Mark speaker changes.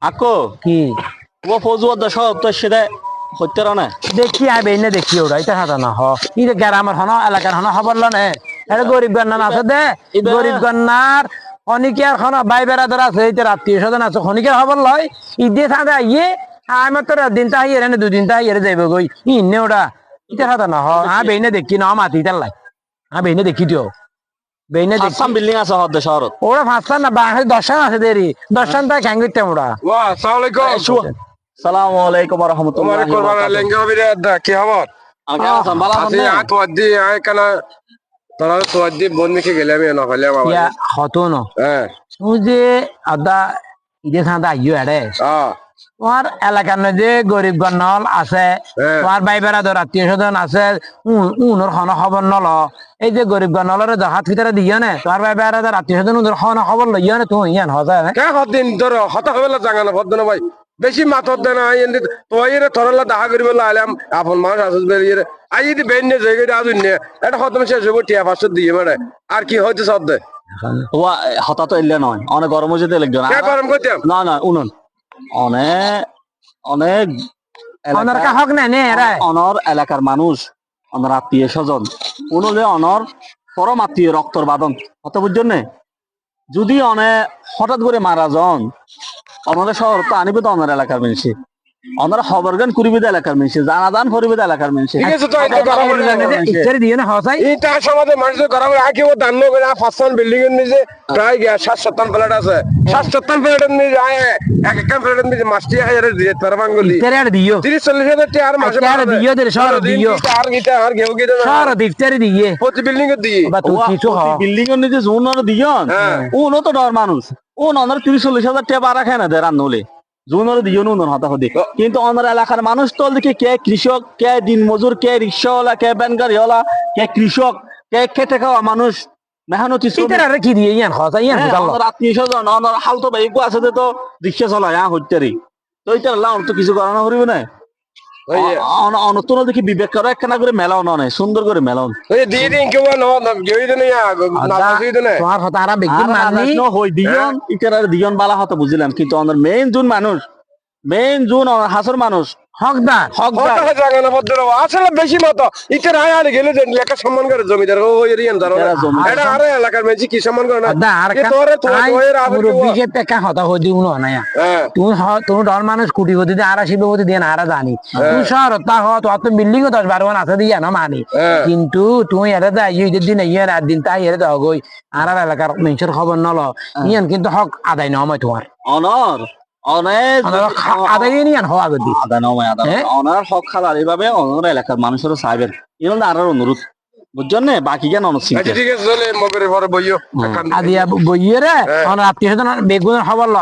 Speaker 1: আকো
Speaker 2: কি
Speaker 1: ও ফৌজুয়ার দেশ তো সেটা হত্যা না
Speaker 2: দেখি আইবে না দেখি ওরা এটা সাদা না হ ই যে গ্রামের হন এলাকার হন খবর লনে এটা গরিব গন্নার আছে দে গরিব গন্নার খনিকের খন ভাই বেড়াদার আছে এই আত্মীয় স্বজন আছে খনিকের খবর লয় ঈদে সাদা ইয়ে আমার তো দিন তা ইয়ে রে দুদিন তা ইয়ে যাইব গই ইনে ওটা এটা সাদা না হ বেইনে দেখি না মাতি তার লাই বেইনে দেখি দিও বেইনে দেখি
Speaker 1: আসাম বিল্ডিং আছে হদ্দে শহরত
Speaker 2: ওরা পাঁচটান না বাংলাদেশ দর্শন আছে দেরি দর্শন তাই ক্যাং করতে ওরা
Speaker 3: ওয়া আসসালামু আলাইকুম
Speaker 1: সালামু আলাইকুম ওয়া রাহমাতুল্লাহি
Speaker 3: তোমার
Speaker 1: ওয়া
Speaker 3: কোরবান
Speaker 1: বারাকাতুহু
Speaker 3: লেঙ্গা বিরে কি খবর
Speaker 1: আমি কেমন আছেন ভালো আছেন
Speaker 3: আজি
Speaker 1: না?
Speaker 3: আত ওয়াদি আই কানা তোরা তো ওয়াদি বন মিকে গেলে আমি না হলে বাবা
Speaker 2: ইয়া হতো না
Speaker 3: হ্যাঁ
Speaker 2: তুই যে আদা ঈদে সাদা ইয়ে আরে তোমার এলাকার যে গরিব গণল আছে তোমার ভাই বেড়াদর আত্মীয় স্বজন আছে উনোর খন খবর নল এই যে গরিব গণলের হাত ভিতরে দিও না তোমার ভাই বেড়াদর আত্মীয় স্বজন উনোর খন খবর লইও না তুমি ইয়ান হজা
Speaker 3: কে কদিন ধর হতা হবেলা জাগানা ভদ্র ভাই বেশি মাথর দেনা আইন্দি তোয়াইরে থরলা দাহা করিব লাইলাম আপন মানুষ আসুস বেরিয়ে আই যদি বেন্নে জায়গায় আজুন নে এটা খতম শেষ হইব টিয়া 500 দিয়ে মানে আর কি হইতে সদ্দে
Speaker 1: ওয়া হতা তো এলে নয় অনেক গরম হয়েছে লাগবে না
Speaker 3: কে গরম করতাম
Speaker 1: না না উনুন অনেক অনেক
Speaker 2: ওনার কা হক না নে এরা
Speaker 1: অনর এলাকার মানুষ অনর আত্মীয় স্বজন উনলে অনর পরম আত্মীয় রক্তর বাদন অত বুঝছেন না যদি অনে হঠাৎ করে মারা যান আমাদের শহর তো আনিবে তো অনার এলাকার মানুষে অনার খবরগান করিবে এলাকার মানুষে জানাদান করিবে এলাকার মানুষে
Speaker 3: ঠিক আছে তো এটা গরম
Speaker 2: ইচ্ছারে দিও না হসাই
Speaker 3: এটা সমাজে মানুষের গরম আগে ও দান্ন করে 5 বিল্ডিং এর নিচে প্রায় 7-7 প্লেট আছে 7-7 প্লেটের নিচে এক এক প্লেটের নিচে মাছটি হাজারে দিয়ে পারমাঙ্গলি
Speaker 2: ইচ্ছারে আর দিও
Speaker 3: 30-40 হাজার টাকা আর মাসে
Speaker 2: আর দিও দের শহর দিও
Speaker 3: আর গিটা আর গেও গিটা
Speaker 2: শহর ইচ্ছারে দিয়ে
Speaker 3: প্রতি বিল্ডিং এর দিয়ে
Speaker 2: বা তুই কিছু হ
Speaker 1: বিল্ডিং এর নিচে জোন আর দিয়ন উনো তো ডর মানুষ ও অনার 30-40 হাজার টাকা বাড়া খায় না দে রান্নলে জোনের দিয়ন উনোর হতা হদি কিন্তু অনার এলাকার মানুষ তো দেখি কে কৃষক কে দিন মজুর কে রিক্সাওয়ালা কে ব্যানগাড়িওয়ালা কে কৃষক কে খেটে খাওয়া মানুষ মেহনতি
Speaker 2: ইতারে আর কি দিয়ে ইয়ান হসাই ইয়ান হুকাল
Speaker 1: আত্মীয় স্বজন অনার হালতো বাইকও আছে তো রিক্সা চলায় হইতারি তো এটা লাউন তো কিছু করানো করিব না অনতন দেখি বিবেক করে একখানা করে মেলাও নয় সুন্দর করে মেলাও
Speaker 3: ওই দিয়ে দিন কেউ না গেই দেন না বুঝি দেন
Speaker 2: তোমার হতা আর বেগিন মানি
Speaker 1: হই দিয়ন ইটার দিয়ন বালা হতো বুঝলাম কিন্তু আমাদের মেইন জুন মানুষ মেইন জুন হাসর মানুষ
Speaker 2: হকদার
Speaker 1: হকদার
Speaker 3: কথা জাগানা ভদ্র আসলে বেশি মত ইতে রায় আর গেলে যে লেখা সম্মান করে জমিদার ও এরিয়ান জানো এটা আরে এলাকার মেজি কি সম্মান করে না
Speaker 2: দা আর কা
Speaker 3: তোরে তোয়ের আবার
Speaker 2: মুরব্বিকে পেকা হতা হদি উনো না তুমি তুমি ডর মানুষ কুটি হদি দে আর আসিবে হদি দিয়ে আর জানি তুমি শহর তা হ তো তো বিল্ডিং 10-12 আছে দিয়া না মানি কিন্তু তুমি এর দা ইয়ে দিন ইয়ে রাত দিন তাই এর দাও গই আর এলাকার মানুষের খবর নল ইয়ান কিন্তু হক আদায় না হয় তোমার
Speaker 1: অনর অনেক
Speaker 2: আদায় নিয়ান হওয়া গদি
Speaker 1: আদা নয় আদা অনার হক খালার এইভাবে অনর এলাকার মানুষেরও চাইবেন এগুলো আর অনুরোধ বুঝছেন না বাকি জ্ঞান অনসিং
Speaker 3: ঠিক আছে চলে মগরে পরে বইও
Speaker 2: আদিয়া বইয়ে রে আত্মীয় স্বজন বেগুনের খবর ল